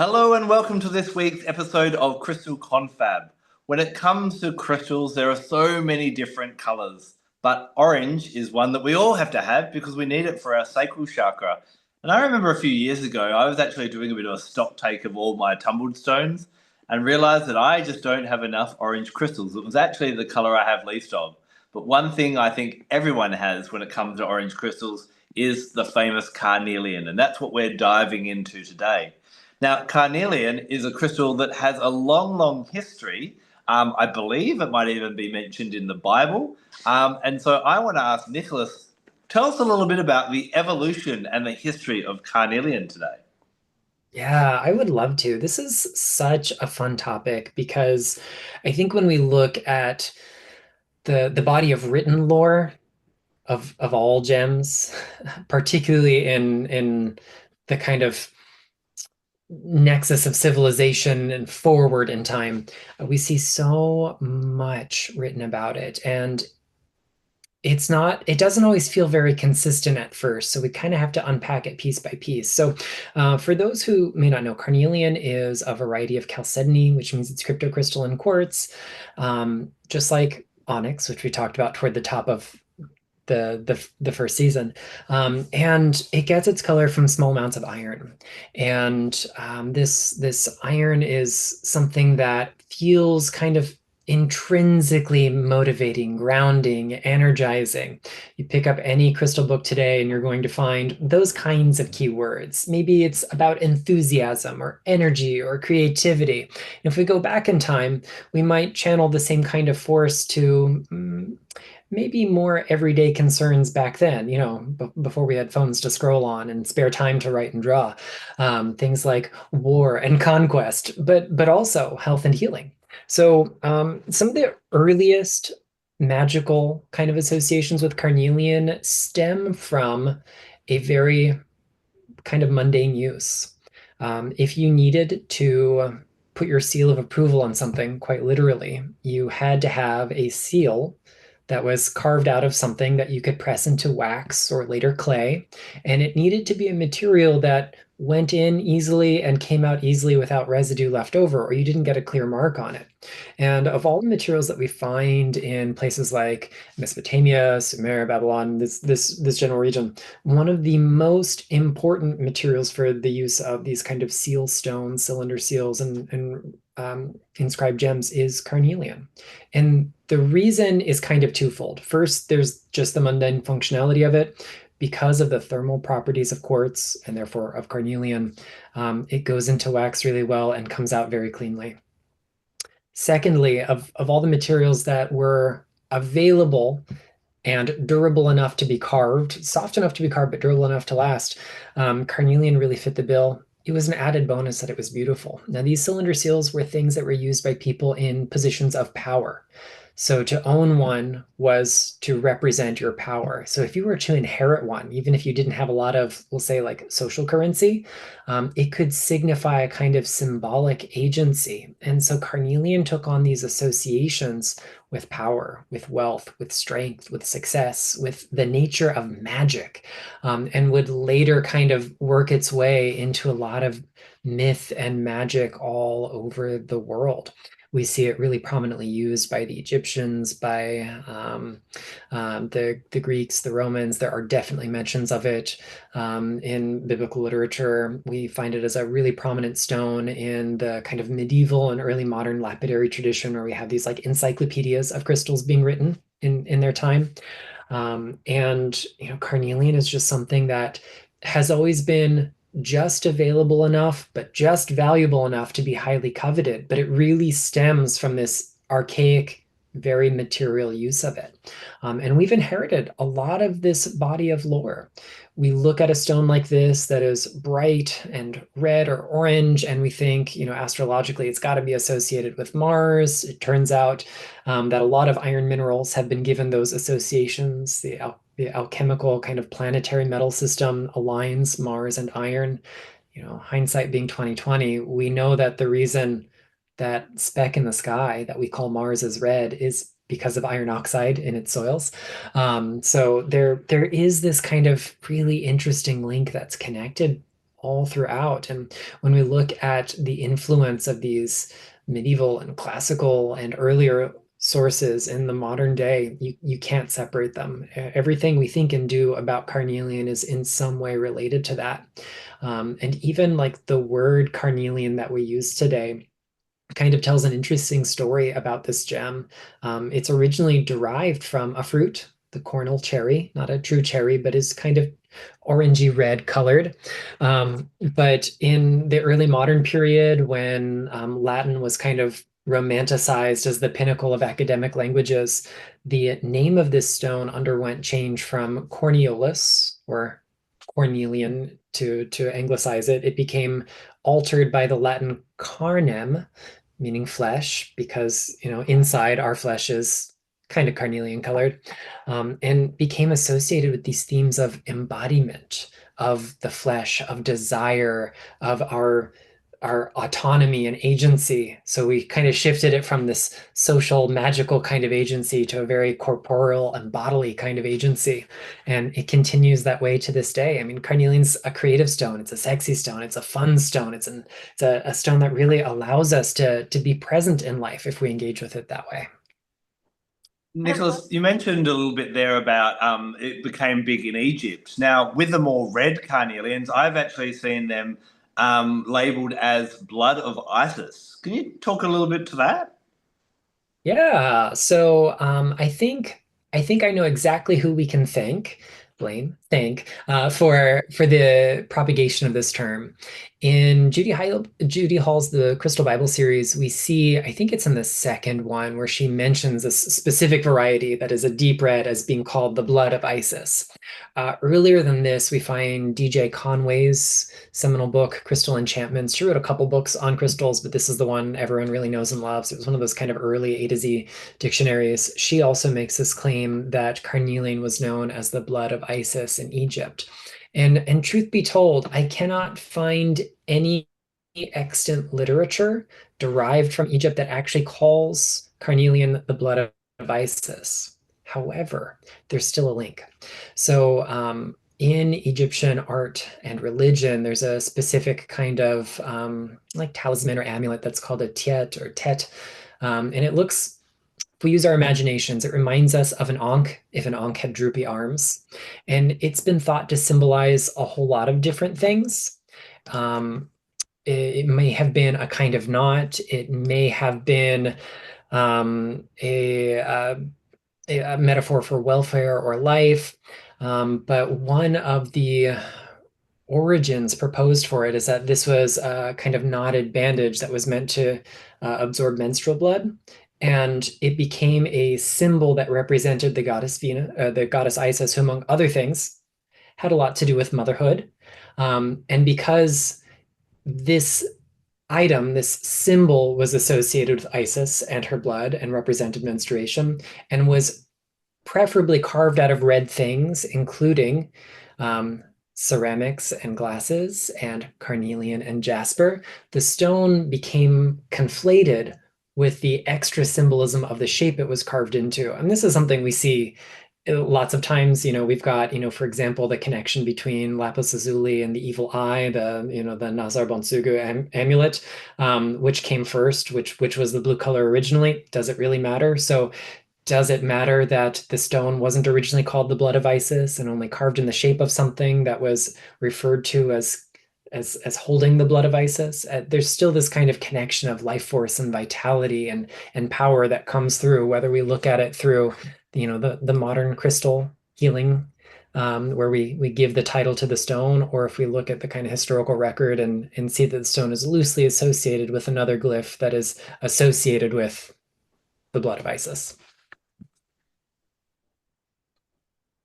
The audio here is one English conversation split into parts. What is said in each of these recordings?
Hello and welcome to this week's episode of Crystal Confab. When it comes to crystals, there are so many different colors, but orange is one that we all have to have because we need it for our sacral chakra. And I remember a few years ago, I was actually doing a bit of a stock take of all my tumbled stones and realized that I just don't have enough orange crystals. It was actually the color I have least of. But one thing I think everyone has when it comes to orange crystals is the famous carnelian, and that's what we're diving into today. Now, carnelian is a crystal that has a long, long history. I believe it might even be mentioned in the Bible. And so I want to ask Nicholas, tell us a little bit about the evolution and the history of carnelian today. Yeah, I would love to. This is such a fun topic because I think when we look at the body of written lore of all gems, particularly in the kind of nexus of civilization and forward in time, we see so much written about it. And it doesn't always feel very consistent at first, so we kind of have to unpack it piece by piece. So for those who may not know, carnelian is a variety of chalcedony, which means it's cryptocrystalline quartz, just like onyx, which we talked about toward the top of the first season. And it gets its color from small amounts of iron. And this iron is something that feels kind of intrinsically motivating, grounding, energizing. You pick up any crystal book today and you're going to find those kinds of keywords. Maybe it's about enthusiasm or energy or creativity. If we go back in time, we might channel the same kind of force to maybe more everyday concerns back then, before we had phones to scroll on and spare time to write and draw. Things like war and conquest, but also health and healing. So some of the earliest magical kind of associations with carnelian stem from a very kind of mundane use. If you needed to put your seal of approval on something, quite literally, you had to have a seal that was carved out of something that you could press into wax or later clay. And it needed to be a material that went in easily and came out easily without residue left over, or you didn't get a clear mark on it. And of all the materials that we find in places like Mesopotamia, Sumer, Babylon, this general region, one of the most important materials for the use of these kind of seal stones, cylinder seals, and inscribed gems is carnelian. And the reason is kind of twofold. First, there's just the mundane functionality of it. Because of the thermal properties of quartz and therefore of carnelian, it goes into wax really well and comes out very cleanly. Secondly, of all the materials that were available and durable enough to be carved, soft enough to be carved, but durable enough to last, carnelian really fit the bill. It was an added bonus that it was beautiful. Now, these cylinder seals were things that were used by people in positions of power. So to own one was to represent your power. So if you were to inherit one, even if you didn't have a lot of, we'll say, like social currency, it could signify a kind of symbolic agency. And so carnelian took on these associations with power, with wealth, with strength, with success, with the nature of magic, and would later kind of work its way into a lot of myth and magic all over the world. We see it really prominently used by the Egyptians, by the Greeks, the Romans. There are definitely mentions of it in biblical literature. We find it as a really prominent stone in the kind of medieval and early modern lapidary tradition, where we have these like encyclopedias of crystals being written in their time. And carnelian is just something that has always been just available enough, but just valuable enough to be highly coveted. But it really stems from this archaic, very material use of it. And we've inherited a lot of this body of lore. We look at a stone like this that is bright and red or orange, and we think, astrologically, it's got to be associated with Mars. It turns out that a lot of iron minerals have been given those associations. The alchemical kind of planetary metal system aligns Mars and iron. Hindsight being 2020, we know that the reason that speck in the sky that we call Mars is red is because of iron oxide in its soils. So there is this kind of really interesting link that's connected all throughout. And when we look at the influence of these medieval and classical and earlier sources in the modern day, you can't separate them. Everything we think and do about Carnelian is in some way related to that. And even like the word Carnelian that we use today kind of tells an interesting story about this gem. It's originally derived from a fruit, the cornel cherry, not a true cherry, but is kind of orangey red colored. But in the early modern period, when Latin was kind of romanticized as the pinnacle of academic languages, the name of this stone underwent change from Cornelius or Cornelian to anglicize it. It became altered by the Latin carnem, meaning flesh, because inside our flesh is kind of carnelian colored, and became associated with these themes of embodiment, of the flesh, of desire, of our autonomy and agency. So we kind of shifted it from this social, magical kind of agency to a very corporeal and bodily kind of agency. And it continues that way to this day. I mean, carnelian's a creative stone, it's a sexy stone, it's a fun stone, it's a stone that really allows us to be present in life if we engage with it that way. Nicholas, you mentioned a little bit there about it became big in Egypt. Now, with the more red carnelians, I've actually seen them labeled as blood of Isis. Can you talk a little bit to that? Yeah, so I think I know exactly who we can thank for the propagation of this term. In Judy Hall's The Crystal Bible series, we see, I think it's in the second one, where she mentions a specific variety that is a deep red as being called the blood of Isis. Earlier than this, we find DJ Conway's seminal book, Crystal Enchantments. She wrote a couple books on crystals, but this is the one everyone really knows and loves. It was one of those kind of early A to Z dictionaries. She also makes this claim that carnelian was known as the blood of Isis in Egypt. And truth be told, I cannot find any extant literature derived from Egypt that actually calls carnelian the blood of Isis. However, there's still a link. So, in Egyptian art and religion, there's a specific kind of like talisman or amulet that's called a tiet or tet. And it looks, if we use our imaginations, it reminds us of an ankh if an ankh had droopy arms. And it's been thought to symbolize a whole lot of different things. Um, it may have been a kind of knot. It may have been um, a, uh, a metaphor for welfare or life. But one of the origins proposed for it is that this was a kind of knotted bandage that was meant to absorb menstrual blood. And it became a symbol that represented the goddess the goddess Isis, who, among other things, had a lot to do with motherhood. And because this item, this symbol, was associated with Isis and her blood and represented menstruation, and was preferably carved out of red things, including ceramics and glasses and carnelian and jasper. The stone became conflated with the extra symbolism of the shape it was carved into. And this is something we see lots of times. We've got, for example, the connection between lapis lazuli and the evil eye, the Nazar Bonsugu amulet, which came first, which was the blue color originally. Does it really matter? So does it matter that the stone wasn't originally called the blood of Isis and only carved in the shape of something that was referred to as holding the blood of Isis? There's still this kind of connection of life force and vitality and power that comes through, whether we look at it through, the modern crystal healing, where we give the title to the stone, or if we look at the kind of historical record and see that the stone is loosely associated with another glyph that is associated with the blood of Isis.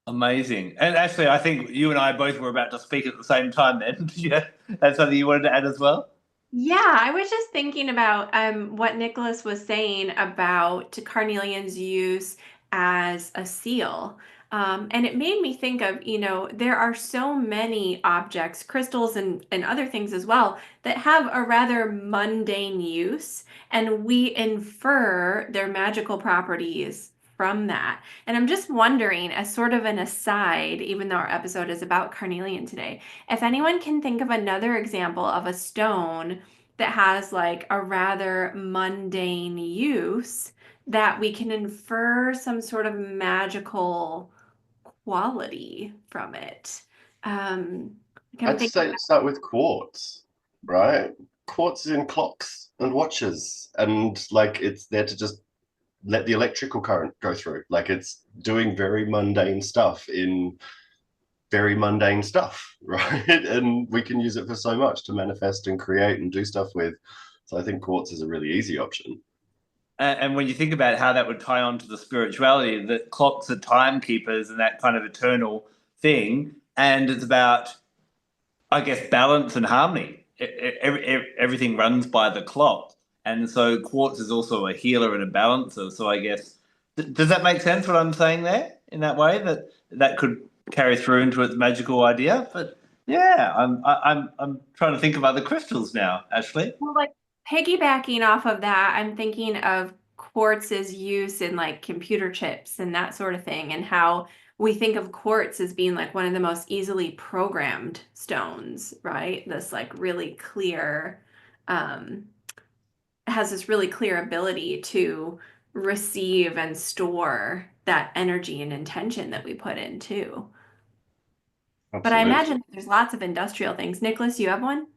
Amazing. And actually, I think you and I both were about to speak at the same time then. Yeah, that's something you wanted to add as well? Yeah, I was just thinking about what Nicholas was saying about Carnelian's use as a seal. And it made me think of, there are so many objects, crystals and other things as well, that have a rather mundane use, and we infer their magical properties from that. And I'm just wondering, as sort of an aside, even though our episode is about carnelian today, if anyone can think of another example of a stone that has like a rather mundane use that we can infer some sort of magical quality from it. Like I'm I'd thinking, say start with quartz, right? Quartz is in clocks and watches, and like it's there to just let the electrical current go through. Like it's doing very mundane stuff in very mundane stuff, right? And we can use it for so much to manifest and create and do stuff with. So I think quartz is a really easy option. And when you think about how that would tie on to the spirituality, that clocks are timekeepers and that kind of eternal thing, and it's about, I guess, balance and harmony. Everything runs by the clock, and so quartz is also a healer and a balancer. So I guess, does that make sense? What I'm saying there, in that way, that could carry through into its magical idea. But yeah, I'm trying to think of other crystals now, Ashley. well, like piggybacking off of that, I'm thinking of quartz's use in like computer chips and that sort of thing, and how we think of quartz as being like one of the most easily programmed stones, right? This like really clear, um, has this really clear ability to receive and store that energy and intention that we put in too. But I Absolutely. imagine there's lots of industrial things. Nicholas, you have one?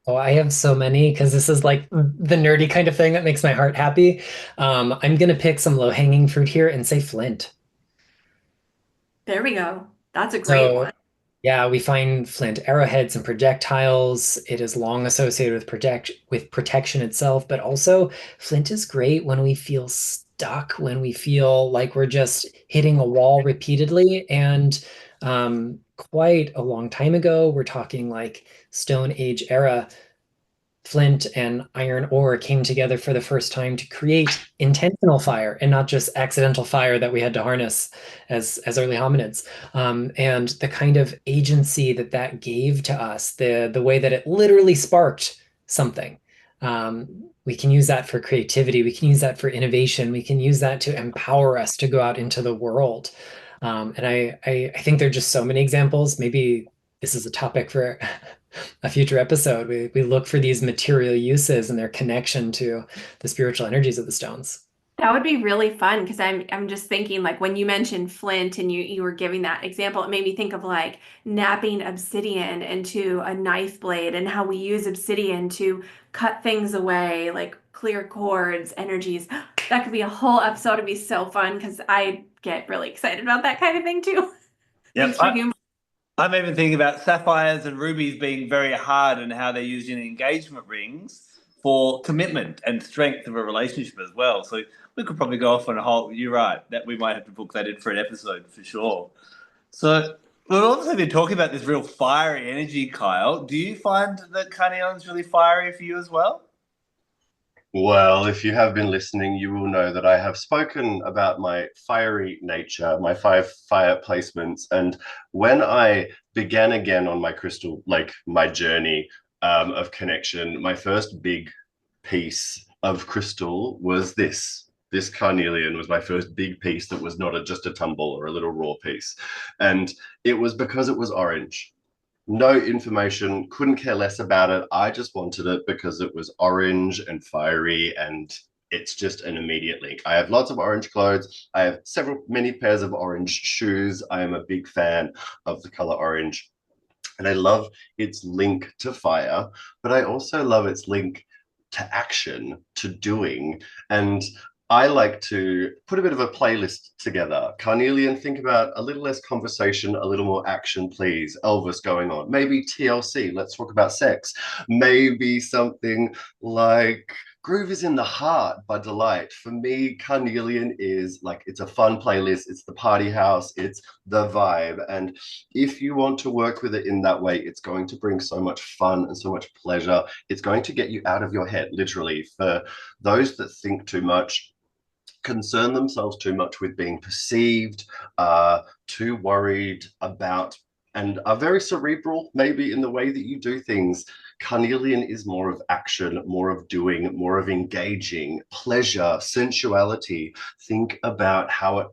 Oh, I have so many because this is like the nerdy kind of thing that makes my heart happy. I'm gonna pick some low-hanging fruit here and say flint. There we go. That's a great So one. yeah, we find flint arrowheads and projectiles. It is long associated with protection itself, but also flint is great when we feel stuck, when we feel like we're just hitting a wall repeatedly. And quite a long time ago, we're talking like Stone Age era, flint and iron ore came together for the first time to create intentional fire and not just accidental fire that we had to harness as early hominids. And the kind of agency that that gave to us, the way that it literally sparked something. We can use that for creativity. We can use that for innovation. We can use that to empower us to go out into the world. And I think there are just so many examples. Maybe this is a topic for a future episode. We look for these material uses and their connection to the spiritual energies of the stones. That would be really fun because I'm just thinking like when you mentioned flint and you were giving that example, it made me think of like napping obsidian into a knife blade and how we use obsidian to cut things away, like clear cords, energies. That could be a whole episode. It'd be so fun because I get really excited about that kind of thing too. Yep. Thanks for humor. I'm even thinking about sapphires and rubies being very hard and how they're used in engagement rings for commitment and strength of a relationship as well. So we could probably go off on a whole. You're right, that we might have to book that in for an episode for sure. So we've also been talking about this real fiery energy, Kyle. Do you find that Carnelian's really fiery for you as well? Well, if you have been listening, you will know that I have spoken about my fiery nature, my 5 fire placements. And when I began again on my crystal, like my journey of connection, my first big piece of crystal was this. This carnelian was my first big piece that was not just a tumble or a little raw piece. And it was because it was orange. No information, couldn't care less about it. I just wanted it because it was orange and fiery, and it's just an immediate link. I have lots of orange clothes. I have many pairs of orange shoes. I am a big fan of the color orange, and I love its link to fire, but I also love its link to action, to doing. And I like to put a bit of a playlist together. Carnelian, think about a little less conversation, a little more action, please. Elvis going on. Maybe TLC, let's talk about sex. Maybe something like Groove is in the Heart by Delight. For me, Carnelian is like, it's a fun playlist. It's the party house. It's the vibe. And if you want to work with it in that way, it's going to bring so much fun and so much pleasure. It's going to get you out of your head, literally. For those that think too much, concern themselves too much with being perceived, too worried about, and are very cerebral maybe in the way that you do things, Carnelian is more of action, more of doing, more of engaging, pleasure, sensuality. Think about how it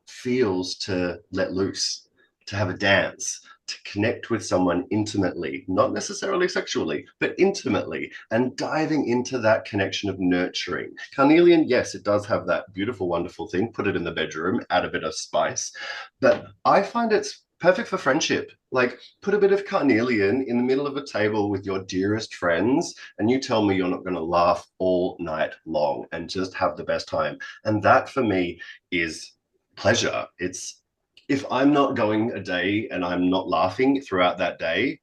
feels to let loose, to have a dance, to connect with someone intimately, not necessarily sexually, but intimately, and diving into that connection of nurturing. Carnelian, yes, it does have that beautiful, wonderful thing. Put it in the bedroom, add a bit of spice. But I find it's perfect for friendship. Like, put a bit of carnelian in the middle of a table with your dearest friends, and you tell me you're not going to laugh all night long and just have the best time. And that for me is pleasure. It's, if I'm not going a day and I'm not laughing throughout that day,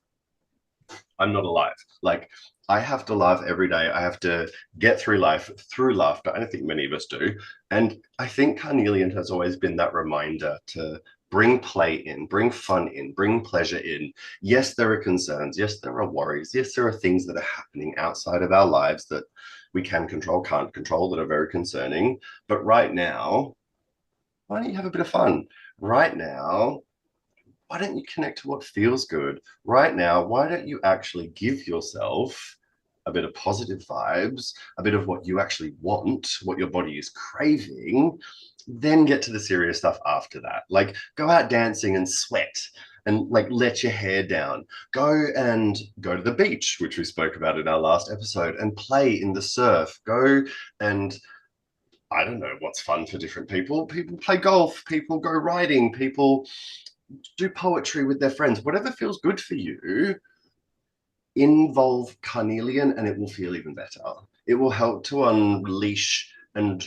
I'm not alive. Like, I have to laugh every day. I have to get through life through laughter. I don't think many of us do. And I think Carnelian has always been that reminder to bring play in, bring fun in, bring pleasure in. Yes, there are concerns. Yes, there are worries. Yes, there are things that are happening outside of our lives that we can control, can't control, that are very concerning. But right now, why don't you have a bit of fun? Right now, why don't you connect to what feels good? Right now, why don't you actually give yourself a bit of positive vibes, a bit of what you actually want, what your body is craving, then get to the serious stuff after that. Like, go out dancing and sweat and like let your hair down. Go to the beach, which we spoke about in our last episode, and play in the surf. Go and I don't know what's fun for different people. People play golf, people go riding, people do poetry with their friends. Whatever feels good for you, involve Carnelian and it will feel even better. It will help to unleash and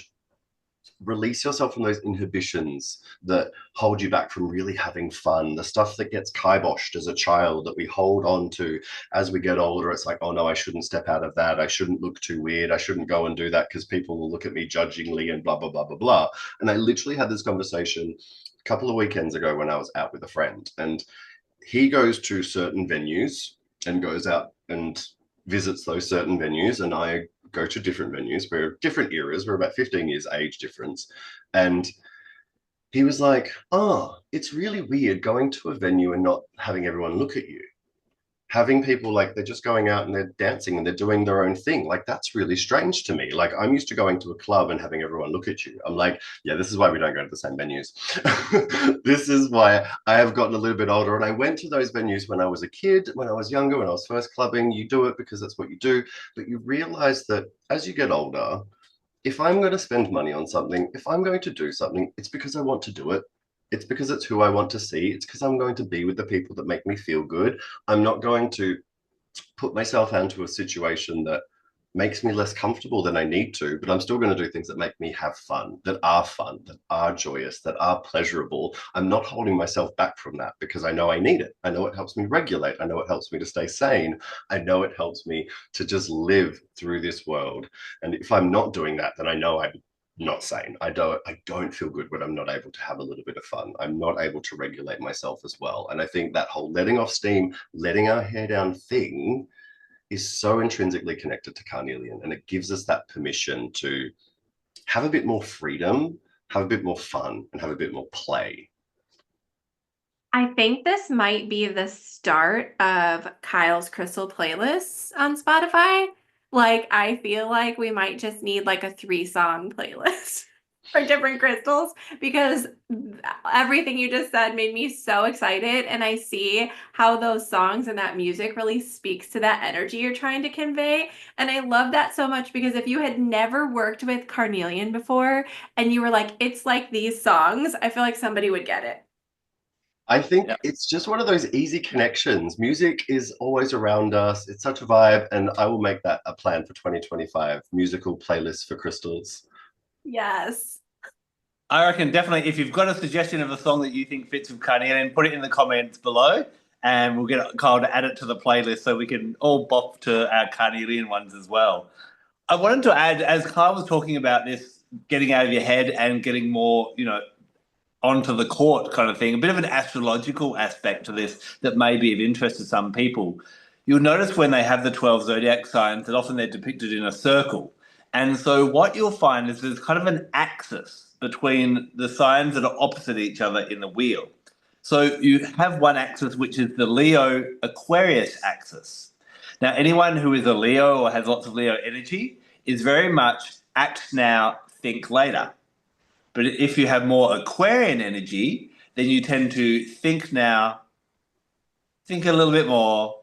release yourself from those inhibitions that hold you back from really having fun, the stuff that gets kiboshed as a child that we hold on to as we get older. It's like, oh no, I shouldn't step out of that, I shouldn't look too weird, I shouldn't go and do that because people will look at me judgingly and blah blah blah blah blah. And I literally had this conversation a couple of weekends ago when I was out with a friend, and he goes to certain venues and goes out and visits those certain venues, and I go to different venues. We're different eras. We're about 15 years age difference. And he was like, oh, it's really weird going to a venue and not having everyone look at you. Having people like they're just going out and they're dancing and they're doing their own thing. Like, that's really strange to me. Like, I'm used to going to a club and having everyone look at you. I'm like, yeah, this is why we don't go to the same venues. This is why I have gotten a little bit older. And I went to those venues when I was a kid, when I was younger, when I was first clubbing. You do it because that's what you do. But you realize that as you get older, if I'm going to spend money on something, if I'm going to do something, it's because I want to do it. It's because it's who I want to see. It's because I'm going to be with the people that make me feel good. I'm not going to put myself into a situation that makes me less comfortable than I need to, but I'm still going to do things that make me have fun, that are joyous, that are pleasurable. I'm not holding myself back from that because I know I need it. I know it helps me regulate. I know it helps me to stay sane. I know it helps me to just live through this world. And if I'm not doing that, then I know I'm not sane. I don't feel good when I'm not able to have a little bit of fun. I'm not able to regulate myself as well. And I think that whole letting off steam, letting our hair down thing is so intrinsically connected to Carnelian, and it gives us that permission to have a bit more freedom, have a bit more fun, and have a bit more play. I think this might be the start of Kyle's crystal playlists on Spotify. Like, I feel like we might just need like a 3-song playlist for different crystals, because everything you just said made me so excited. And I see how those songs and that music really speaks to that energy you're trying to convey. And I love that so much, because if you had never worked with Carnelian before and you were like, it's like these songs, I feel like somebody would get it. I think it's just one of those easy connections. Music is always around us. It's such a vibe, and I will make that a plan for 2025, musical playlists for crystals. Yes. I reckon definitely if you've got a suggestion of a song that you think fits with Carnelian, put it in the comments below and we'll get Kyle to add it to the playlist so we can all bop to our Carnelian ones as well. I wanted to add, as Kyle was talking about this, getting out of your head and getting more, onto the court kind of thing, a bit of an astrological aspect to this that may be of interest to some people. You'll notice when they have the 12 zodiac signs that often they're depicted in a circle. And so what you'll find is there's kind of an axis between the signs that are opposite each other in the wheel. So you have one axis, which is the Leo Aquarius axis. Now, anyone who is a Leo or has lots of Leo energy is very much act now, think later. But if you have more Aquarian energy, then you tend to think now, think a little bit more,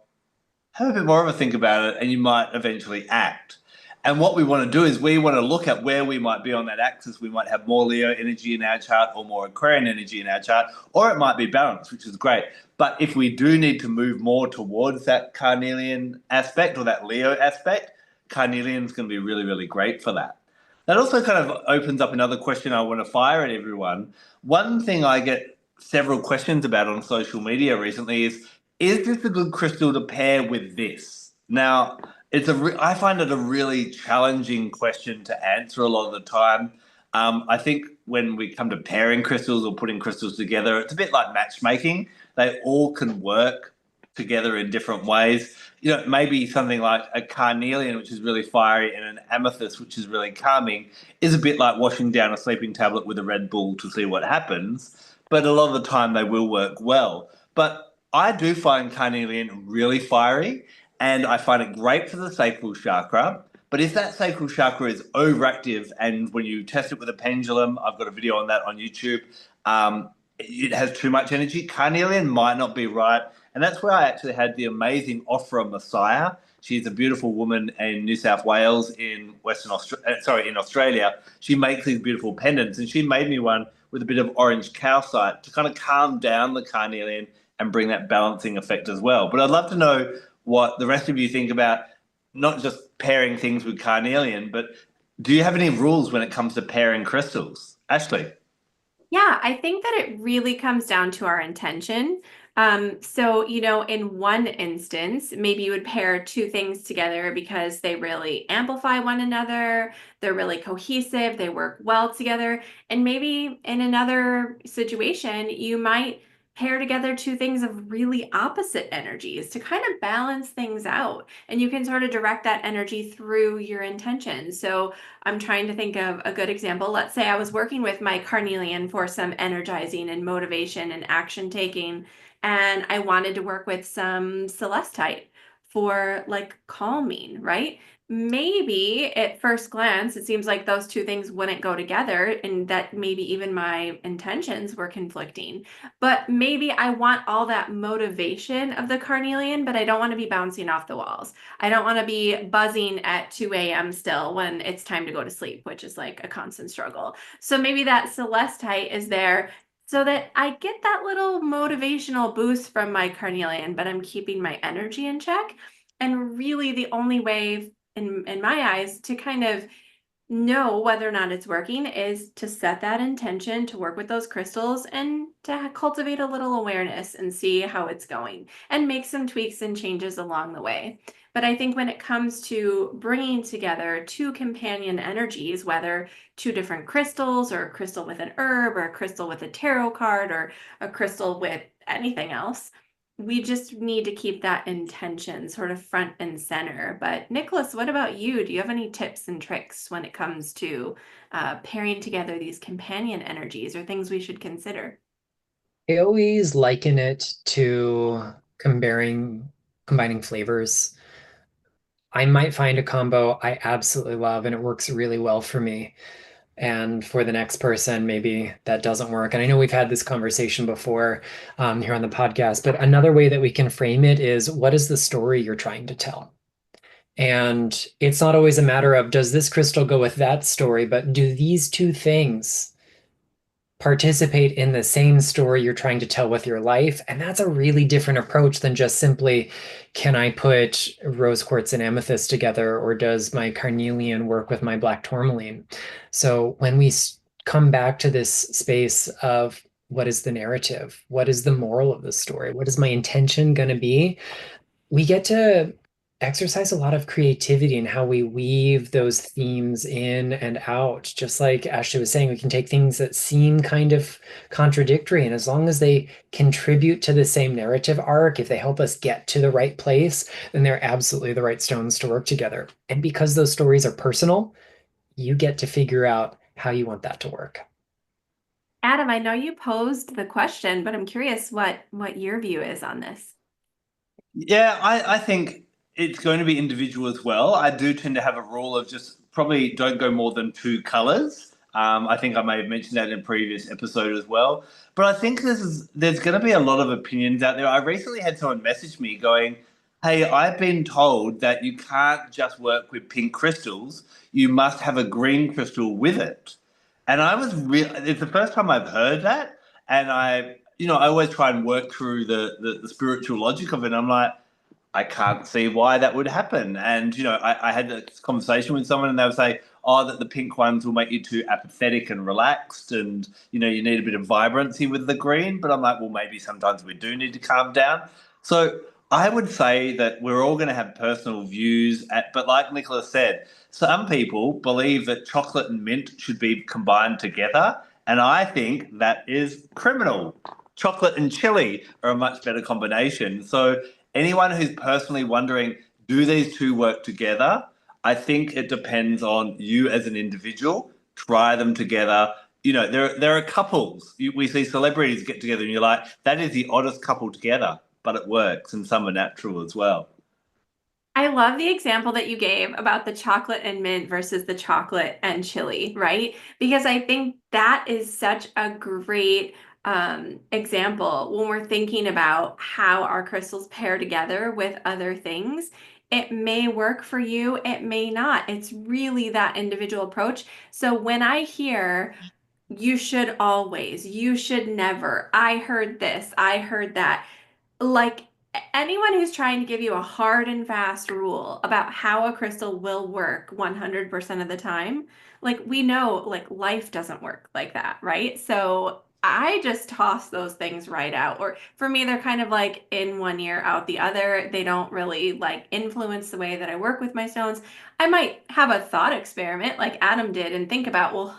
have a bit more of a think about it, and you might eventually act. And what we want to do is we want to look at where we might be on that axis. We might have more Leo energy in our chart or more Aquarian energy in our chart, or it might be balanced, which is great. But if we do need to move more towards that Carnelian aspect or that Leo aspect, Carnelian is going to be really, really great for that. That also kind of opens up another question I want to fire at everyone. One thing I get several questions about on social media recently is this a good crystal to pair with this? Now, I find it a really challenging question to answer a lot of the time. I think when we come to pairing crystals or putting crystals together, it's a bit like matchmaking. They all can work together in different ways. You know, maybe something like a carnelian, which is really fiery, and an amethyst, which is really calming, is a bit like washing down a sleeping tablet with a Red Bull to see what happens. But a lot of the time they will work well. But I do find carnelian really fiery, and I find it great for the sacral chakra. But if that sacral chakra is overactive, and when you test it with a pendulum, I've got a video on that on YouTube, it has too much energy, carnelian might not be right. And that's where I actually had the amazing Ofra Messiah. She's a beautiful woman in New South Wales in in Australia. She makes these beautiful pendants, and she made me one with a bit of orange calcite to kind of calm down the carnelian and bring that balancing effect as well. But I'd love to know what the rest of you think about not just pairing things with carnelian, but do you have any rules when it comes to pairing crystals? Ashley? Yeah, I think that it really comes down to our intention. So, in one instance, maybe you would pair two things together because they really amplify one another, they're really cohesive, they work well together. And maybe in another situation, you might pair together two things of really opposite energies to kind of balance things out. And you can sort of direct that energy through your intention. So, I'm trying to think of a good example. Let's say I was working with my Carnelian for some energizing and motivation and action taking, and I wanted to work with some Celestite for like calming, right? Maybe at first glance, it seems like those two things wouldn't go together, and that maybe even my intentions were conflicting. But maybe I want all that motivation of the Carnelian, but I don't want to be bouncing off the walls. I don't want to be buzzing at 2 a.m. still when it's time to go to sleep, which is like a constant struggle. So maybe that Celestite is there so that I get that little motivational boost from my Carnelian, but I'm keeping my energy in check. And really, the only way, in my eyes, to kind of know whether or not it's working is to set that intention to work with those crystals and to cultivate a little awareness and see how it's going and make some tweaks and changes along the way. But I think when it comes to bringing together two companion energies, whether two different crystals or a crystal with an herb or a crystal with a tarot card or a crystal with anything else, we just need to keep that intention sort of front and center. But Nicholas, what about you? Do you have any tips and tricks when it comes to pairing together these companion energies or things we should consider? I always liken it to combining flavors. I might find a combo I absolutely love and it works really well for me. And for the next person, maybe that doesn't work. And I know we've had this conversation before here on the podcast, but another way that we can frame it is what is the story you're trying to tell? And it's not always a matter of does this crystal go with that story, but do these two things participate in the same story you're trying to tell with your life? And that's a really different approach than just simply, can I put rose quartz and amethyst together, or does my carnelian work with my black tourmaline? So when we come back to this space of what is the narrative? What is the moral of the story? What is my intention going to be? We get to exercise a lot of creativity in how we weave those themes in and out. Just like Ashley was saying, we can take things that seem kind of contradictory, and as long as they contribute to the same narrative arc, if they help us get to the right place, then they're absolutely the right stones to work together. And because those stories are personal, you get to figure out how you want that to work. Adam, I know you posed the question, but I'm curious what your view is on this. Yeah, I think it's going to be individual as well. I do tend to have a rule of just probably don't go more than two colors. I think I may have mentioned that in a previous episode as well. But I think there's going to be a lot of opinions out there. I recently had someone message me going, "Hey, I've been told that you can't just work with pink crystals. You must have a green crystal with it." And I was real. It's the first time I've heard that, and I always try and work through the spiritual logic of it. And I'm like, I can't see why that would happen. And, I had this conversation with someone and they would say, oh, that the pink ones will make you too apathetic and relaxed. And, you need a bit of vibrancy with the green. But I'm like, well, maybe sometimes we do need to calm down. So I would say that we're all going to have personal views. But like Nicholas said, some people believe that chocolate and mint should be combined together. And I think that is criminal. Chocolate and chili are a much better combination. So anyone who's personally wondering, do these two work together? I think it depends on you as an individual. Try them together. There are couples. We see celebrities get together, and you're like, that is the oddest couple together, but it works, and some are natural as well. I love the example that you gave about the chocolate and mint versus the chocolate and chili, right? Because I think that is such a great example when we're thinking about how our crystals pair together with other things. It may work for you, it may not. It's really that individual approach. So when I hear you should always, you should never, I heard this, I heard that, like anyone who's trying to give you a hard and fast rule about how a crystal will work 100% of the time, like we know like life doesn't work like that, right? So I just toss those things right out. Or for me, they're kind of like in one ear, out the other. They don't really like influence the way that I work with my stones. I might have a thought experiment like Adam did and think about, well,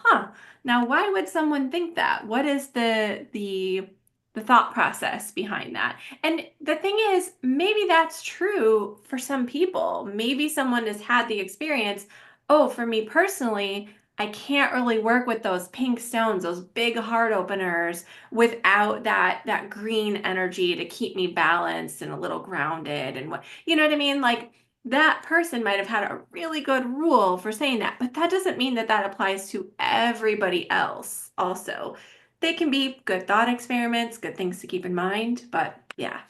now why would someone think that? What is the thought process behind that? And the thing is, maybe that's true for some people. Maybe someone has had the experience. Oh, for me personally, I can't really work with those pink stones, those big heart openers, without that green energy to keep me balanced and a little grounded and what, you know what I mean? Like that person might have had a really good rule for saying that, but that doesn't mean that that applies to everybody else also. They can be good thought experiments, good things to keep in mind, but yeah.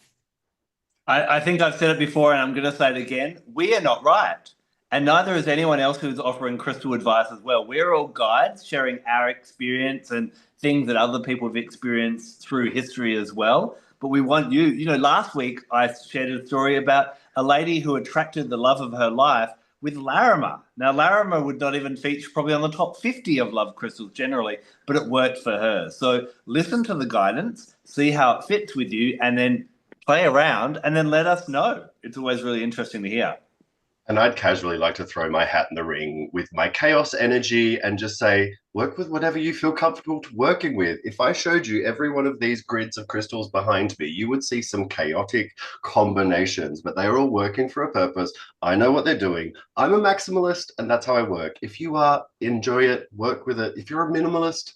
I think I've said it before and I'm going to say it again. We are not right. And neither is anyone else who's offering crystal advice as well. We're all guides sharing our experience and things that other people have experienced through history as well. But we want you, last week I shared a story about a lady who attracted the love of her life with Larimer. Now, Larimer would not even feature probably on the top 50 of love crystals generally, but it worked for her. So listen to the guidance, see how it fits with you, and then play around and then let us know. It's always really interesting to hear. And I'd casually like to throw my hat in the ring with my chaos energy and just say, work with whatever you feel comfortable working with. If I showed you every one of these grids of crystals behind me, you would see some chaotic combinations, but they're all working for a purpose. I know what they're doing. I'm a maximalist, and that's how I work. If you are, enjoy it, work with it. If you're a minimalist,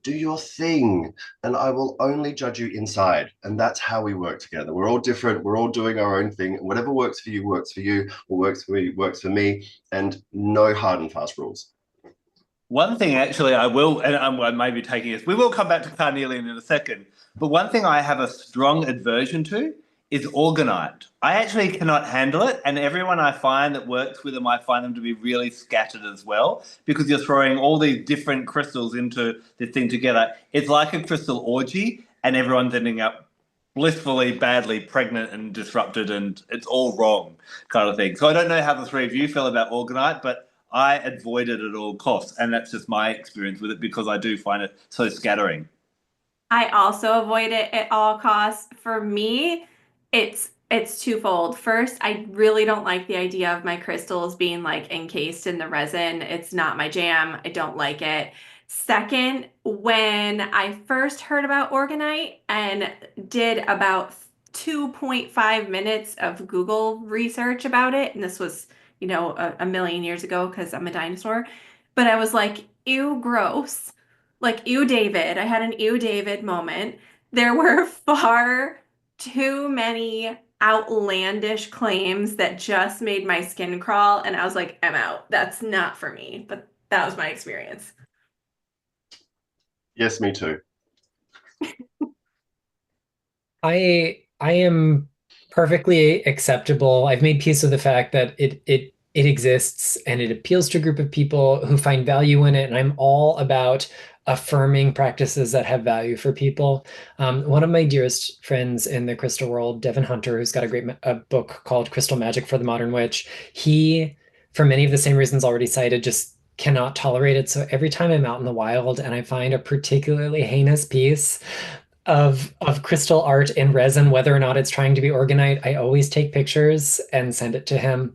do your thing, and I will only judge you inside. And that's how we work together. We're all different. We're all doing our own thing. Whatever works for you works for you, or works for me works for me, and no hard and fast rules. One thing, actually, I will, and I may be taking this, we will come back to Carnelian in a second, but one thing I have a strong aversion to is orgonite. I actually cannot handle it, and everyone I find that works with them, I find them to be really scattered as well, because you're throwing all these different crystals into this thing together. It's like a crystal orgy, and everyone's ending up blissfully, badly pregnant and disrupted, and it's all wrong kind of thing. So I don't know how the three of you feel about orgonite, but I avoid it at all costs, and that's just my experience with it because I do find it so scattering. I also avoid it at all costs. For me, it's twofold. First, I really don't like the idea of my crystals being like encased in the resin. It's not my jam. I don't like it. Second, when I first heard about orgonite and did about 2.5 minutes of Google research about it, and this was, a million years ago because I'm a dinosaur, but I was like, ew, gross. Like, ew, David. I had an ew, David moment. There were far too many outlandish claims that just made my skin crawl, and I was like, I'm out. That's not for me. But that was my experience. Yes, me too. I am perfectly acceptable. I've made peace with the fact that it exists and it appeals to a group of people who find value in it. And I'm all about affirming practices that have value for people. One of my dearest friends in the crystal world, Devin Hunter, who's got a book called Crystal Magic for the Modern Witch, he, for many of the same reasons already cited, just cannot tolerate it. So every time I'm out in the wild and I find a particularly heinous piece of crystal art in resin, whether or not it's trying to be organite, I always take pictures and send it to him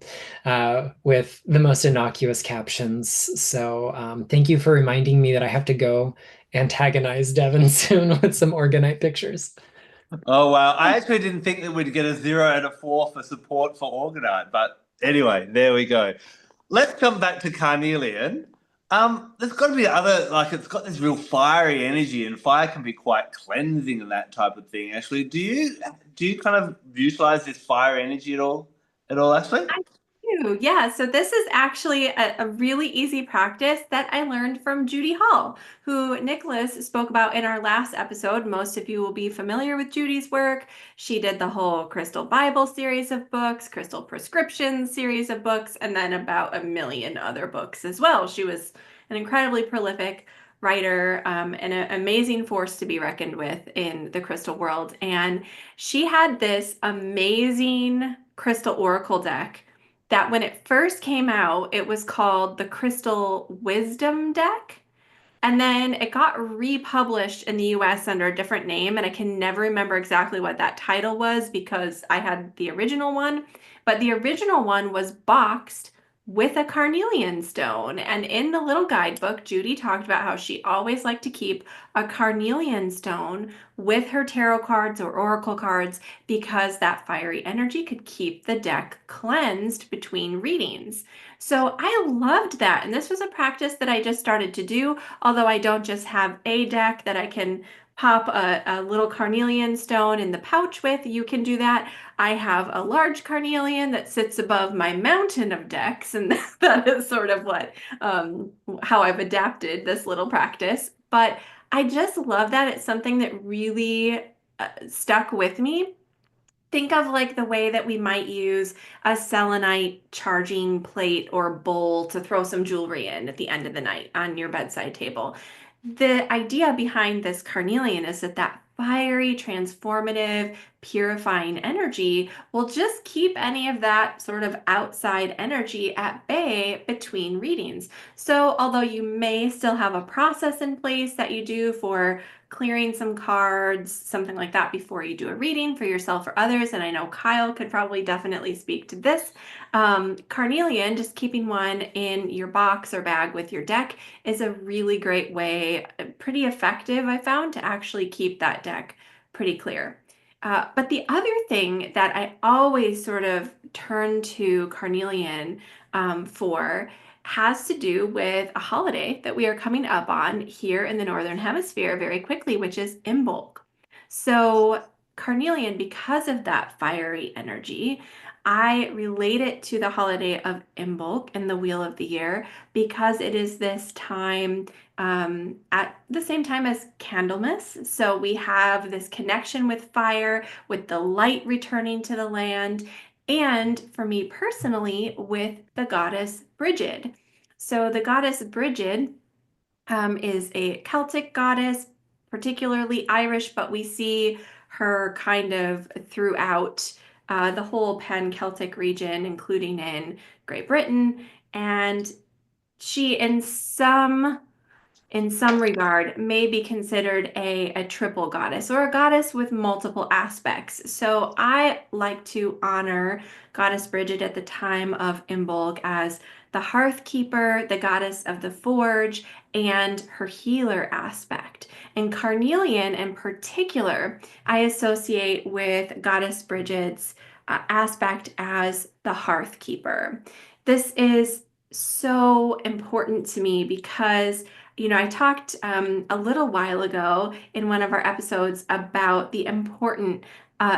with the most innocuous captions. So thank you for reminding me that I have to go antagonize Devin soon with some organite pictures. Oh wow! I actually didn't think that we'd get a 0 out of 4 for support for Orgonite, but anyway, there we go. Let's come back to Carnelian. There's got to be other, like, it's got this real fiery energy, and fire can be quite cleansing and that type of thing. Actually, do you kind of utilize this fire energy at all? At all, actually? I do. Yeah, so this is actually a really easy practice that I learned from Judy Hall, who Nicholas spoke about in our last episode. Most of you will be familiar with Judy's work. She did the whole Crystal Bible series of books, Crystal Prescription series of books, and then about a million other books as well. She was an incredibly prolific writer, and an amazing force to be reckoned with in the crystal world. And she had this amazing crystal oracle deck that when it first came out, it was called the Crystal Wisdom Deck. And then it got republished in the US under a different name, and I can never remember exactly what that title was because I had the original one. But the original one was boxed with a carnelian stone. And in the little guidebook, Judy talked about how she always liked to keep a carnelian stone with her tarot cards or oracle cards because that fiery energy could keep the deck cleansed between readings. So I loved that. And this was a practice that I just started to do. Although I don't just have a deck that I can pop a little carnelian stone in the pouch with, you can do that. I have a large carnelian that sits above my mountain of decks, and that is sort of what how I've adapted this little practice. But I just love that. It's something that really stuck with me. Think of like the way that we might use a selenite charging plate or bowl to throw some jewelry in at the end of the night on your bedside table. The idea behind this carnelian is that that fiery, transformative, purifying energy will just keep any of that sort of outside energy at bay between readings. So, although you may still have a process in place that you do for clearing some cards, something like that before you do a reading for yourself or others, and I know Kyle could probably definitely speak to this. Carnelian, just keeping one in your box or bag with your deck is a really great way, pretty effective, I found, to actually keep that deck pretty clear. But the other thing that I always sort of turn to Carnelian for has to do with a holiday that we are coming up on here in the Northern Hemisphere very quickly, which is Imbolc. So, Carnelian, because of that fiery energy, I relate it to the holiday of Imbolc and the Wheel of the Year because it is this time at the same time as Candlemas. So we have this connection with fire, with the light returning to the land, and for me personally, with the goddess Brigid. So the goddess Brigid is a Celtic goddess, particularly Irish, but we see her kind of throughout the whole pan-Celtic region, including in Great Britain. And she, in some regard, may be considered a triple goddess or a goddess with multiple aspects. So I like to honor Goddess Brigid at the time of Imbolc as the hearth keeper, the goddess of the forge, and her healer aspect. And Carnelian in particular, I associate with Goddess Brigid's aspect as the hearth keeper. This is so important to me because I talked a little while ago in one of our episodes about the important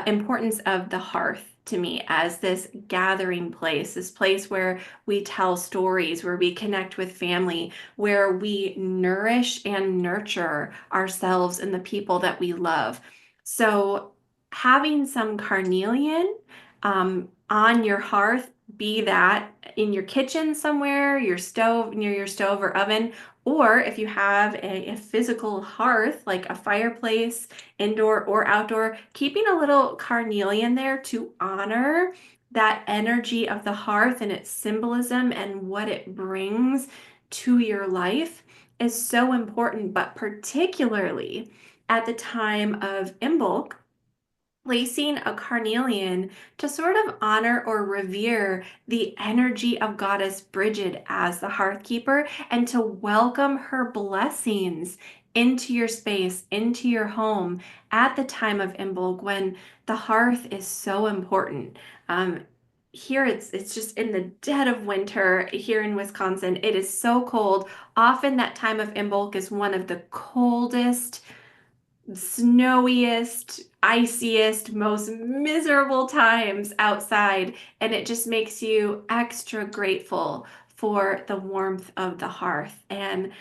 importance of the hearth to me as this gathering place, this place where we tell stories, where we connect with family, where we nourish and nurture ourselves and the people that we love. So having some carnelian on your hearth, be that in your kitchen somewhere, your stove, near your stove or oven, or if you have a physical hearth, like a fireplace, indoor or outdoor, keeping a little carnelian there to honor that energy of the hearth and its symbolism and what it brings to your life is so important, but particularly at the time of Imbolc, placing a carnelian to sort of honor or revere the energy of goddess Bridget as the hearth keeper and to welcome her blessings into your space, into your home at the time of Imbolc when the hearth is so important. Here it's just in the dead of winter here in Wisconsin. It is so cold. Often that time of Imbolc is one of the coldest, snowiest, iciest, most miserable times outside, and it just makes you extra grateful for the warmth of the hearth and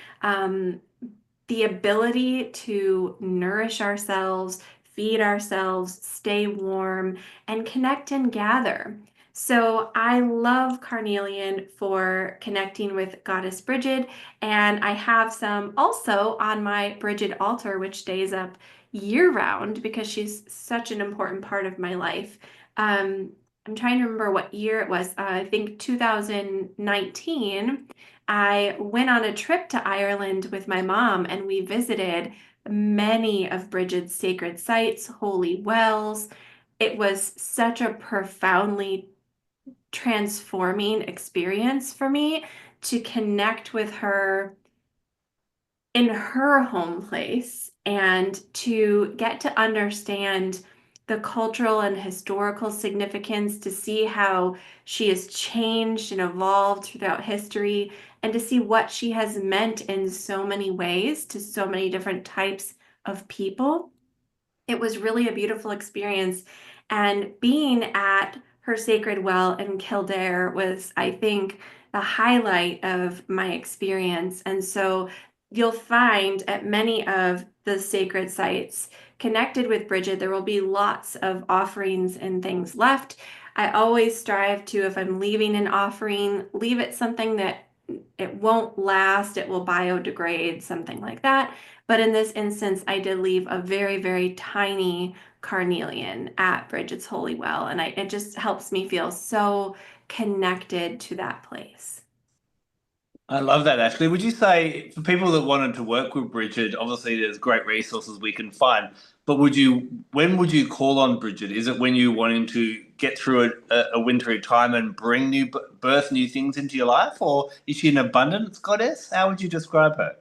the ability to nourish ourselves, feed ourselves, stay warm, and connect and gather. So I love carnelian for connecting with Goddess Bridget, and I have some also on my Bridget altar, which stays up year round because she's such an important part of my life. I'm trying to remember what year it was. I think 2019. I went on a trip to Ireland with my mom and we visited many of Bridget's sacred sites, holy wells. It was such a profoundly transforming experience for me to connect with her in her home place and to get to understand the cultural and historical significance, to see how she has changed and evolved throughout history, and to see what she has meant in so many ways to so many different types of people. It was really a beautiful experience. And being at her sacred well in Kildare was, I think, the highlight of my experience. And so you'll find at many of the sacred sites connected with Bridget, there will be lots of offerings and things left. I always strive to, if I'm leaving an offering, leave it something that it won't last, it will biodegrade, something like that. But in this instance, I did leave a very, very tiny carnelian at Bridget's Holy Well, and it just helps me feel so connected to that place. I love that, Ashley. Would you say for people that wanted to work with Bridget, obviously there's great resources we can find, but when would you call on Bridget? Is it when you're wanting to get through a wintry time and bring birth new things into your life, or is she an abundance goddess? How would you describe her?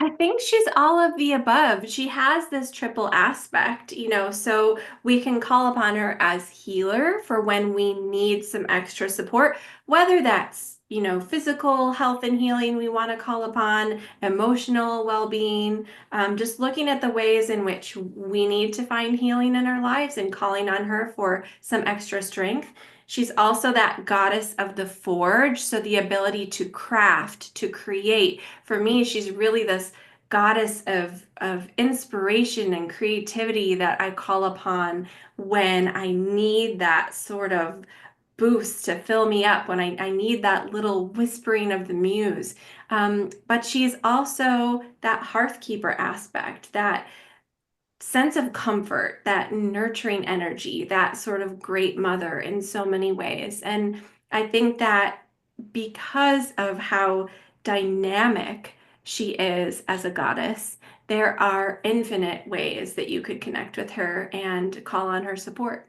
I think she's all of the above. She has this triple aspect, so we can call upon her as healer for when we need some extra support, whether that's, physical health and healing we want to call upon, emotional well-being, just looking at the ways in which we need to find healing in our lives and calling on her for some extra strength. She's also that goddess of the forge, so the ability to craft, to create. For me, she's really this goddess of inspiration and creativity that I call upon when I need that sort of boost to fill me up, when I need that little whispering of the muse. But she's also that hearth keeper aspect, that sense of comfort, that nurturing energy, that sort of great mother in so many ways. And I think that because of how dynamic she is as a goddess, there are infinite ways that you could connect with her and call on her support.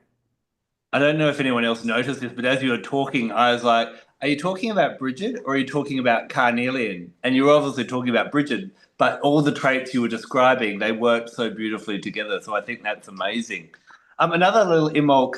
I don't know if anyone else noticed this, but as you were talking, I was like, are you talking about Bridget or are you talking about Carnelian? And you were obviously talking about Bridget, but all the traits you were describing, they worked so beautifully together. So I think that's amazing. Another little Imbolc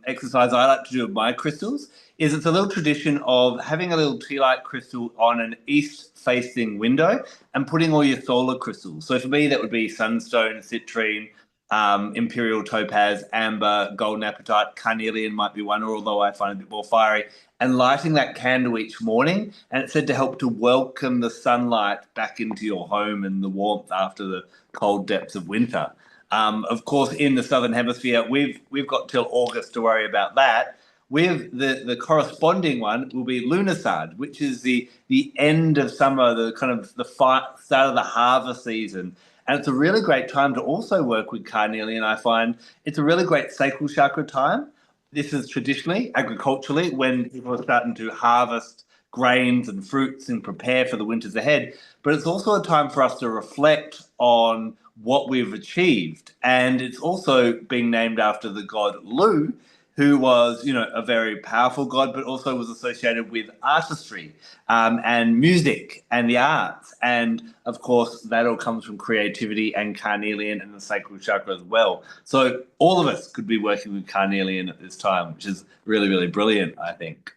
exercise I like to do with my crystals is it's a little tradition of having a little tea light crystal on an east facing window and putting all your solar crystals. So for me, that would be sunstone, citrine, imperial topaz, amber, golden apatite, carnelian might be one, although I find it a bit more fiery, and lighting that candle each morning. And it's said to help to welcome the sunlight back into your home and the warmth after the cold depths of winter. Of course, in the southern hemisphere, we've got till August to worry about that. With the corresponding one will be Lunarsad, which is the end of summer, the kind of the start of the harvest season. And it's a really great time to also work with Carnelian. I find it's a really great sacral chakra time. This is traditionally, agriculturally, when people are starting to harvest grains and fruits and prepare for the winters ahead. But it's also a time for us to reflect on what we've achieved. And it's also being named after the god Lu, who was, a very powerful god, but also was associated with artistry and music and the arts. And of course, that all comes from creativity and Carnelian and the sacral chakra as well. So all of us could be working with Carnelian at this time, which is really, really brilliant, I think.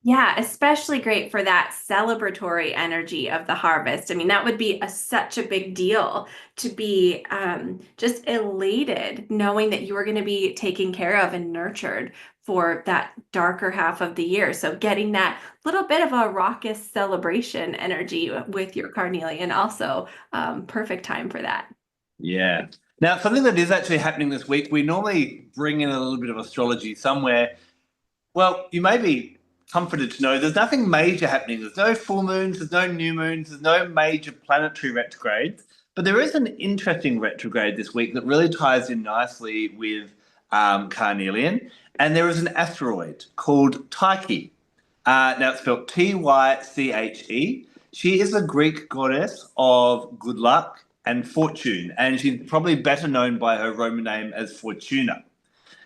Yeah, especially great for that celebratory energy of the harvest. I mean, that would be such a big deal to be just elated knowing that you are going to be taken care of and nurtured for that darker half of the year. So getting that little bit of a raucous celebration energy with your carnelian also perfect time for that. Yeah. Now, something that is actually happening this week, we normally bring in a little bit of astrology somewhere. Well, you may be comforted to know there's nothing major happening. There's no full moons, there's no new moons, there's no major planetary retrogrades. But there is an interesting retrograde this week that really ties in nicely with Carnelian. And there is an asteroid called Tyche. Now it's spelled Tyche. She is a Greek goddess of good luck and fortune, and she's probably better known by her Roman name as Fortuna.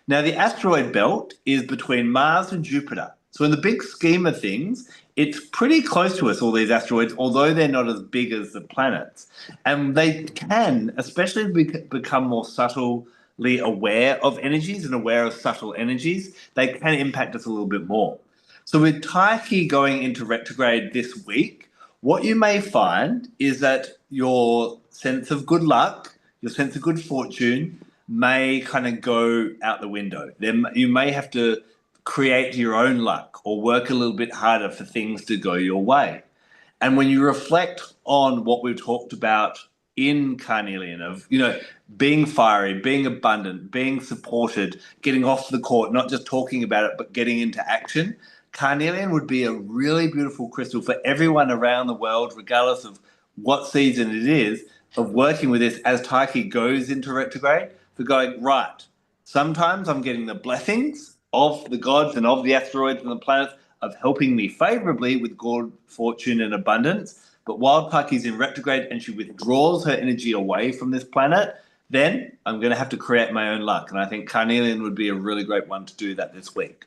Now, the asteroid belt is between Mars and Jupiter. So, in the big scheme of things, it's pretty close to us, all these asteroids, although they're not as big as the planets. And they can, especially become more subtly aware of energies and aware of subtle energies, they can impact us a little bit more. So, with Tyche going into retrograde this week, what you may find is that your sense of good luck, your sense of good fortune, may kind of go out the window. Then you may have to create your own luck or work a little bit harder for things to go your way. And when you reflect on what we've talked about in Carnelian of, being fiery, being abundant, being supported, getting off the court, not just talking about it, but getting into action, Carnelian would be a really beautiful crystal for everyone around the world, regardless of what season it is, of working with this as Tyche goes into retrograde, for going, right, sometimes I'm getting the blessings of the gods and of the asteroids and the planets of helping me favorably with good fortune and abundance. But while Tyche's in retrograde and she withdraws her energy away from this planet, then I'm going to have to create my own luck. And I think Carnelian would be a really great one to do that this week.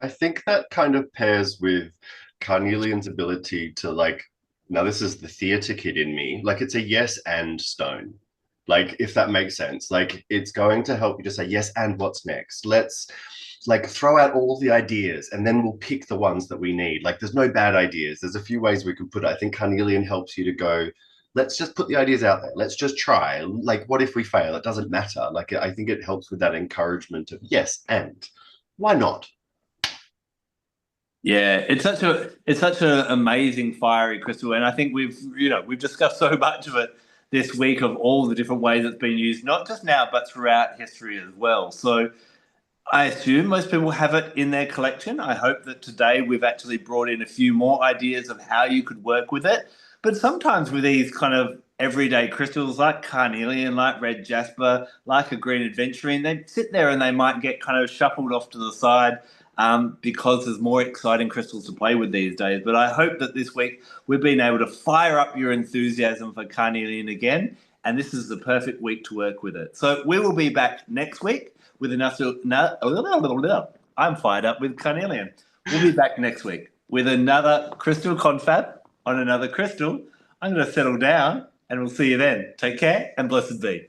I think that kind of pairs with Carnelian's ability to now this is the theater kid in me, it's a yes and stone. If that makes sense, it's going to help you to say, yes, and what's next? Let's throw out all the ideas and then we'll pick the ones that we need. There's no bad ideas. There's a few ways we can put it. I think Carnelian helps you to go, let's just put the ideas out there. Let's just try. What if we fail? It doesn't matter. I think it helps with that encouragement of yes, and why not? Yeah, it's such an amazing fiery crystal, and I think we've discussed so much of it this week of all the different ways it's been used, not just now but throughout history as well. So I assume most people have it in their collection. I hope that today we've actually brought in a few more ideas of how you could work with it. But sometimes with these kind of everyday crystals like carnelian, like red jasper, like a green adventurine, they sit there and they might get kind of shuffled off to the side because there's more exciting crystals to play with these days. But I hope that this week we've been able to fire up your enthusiasm for carnelian again, and this is the perfect week to work with it. So we will be back next week with another. I'm fired up with carnelian. We'll be back next week with another crystal confab on another crystal. I'm going to settle down, and we'll see you then. Take care, and blessed be.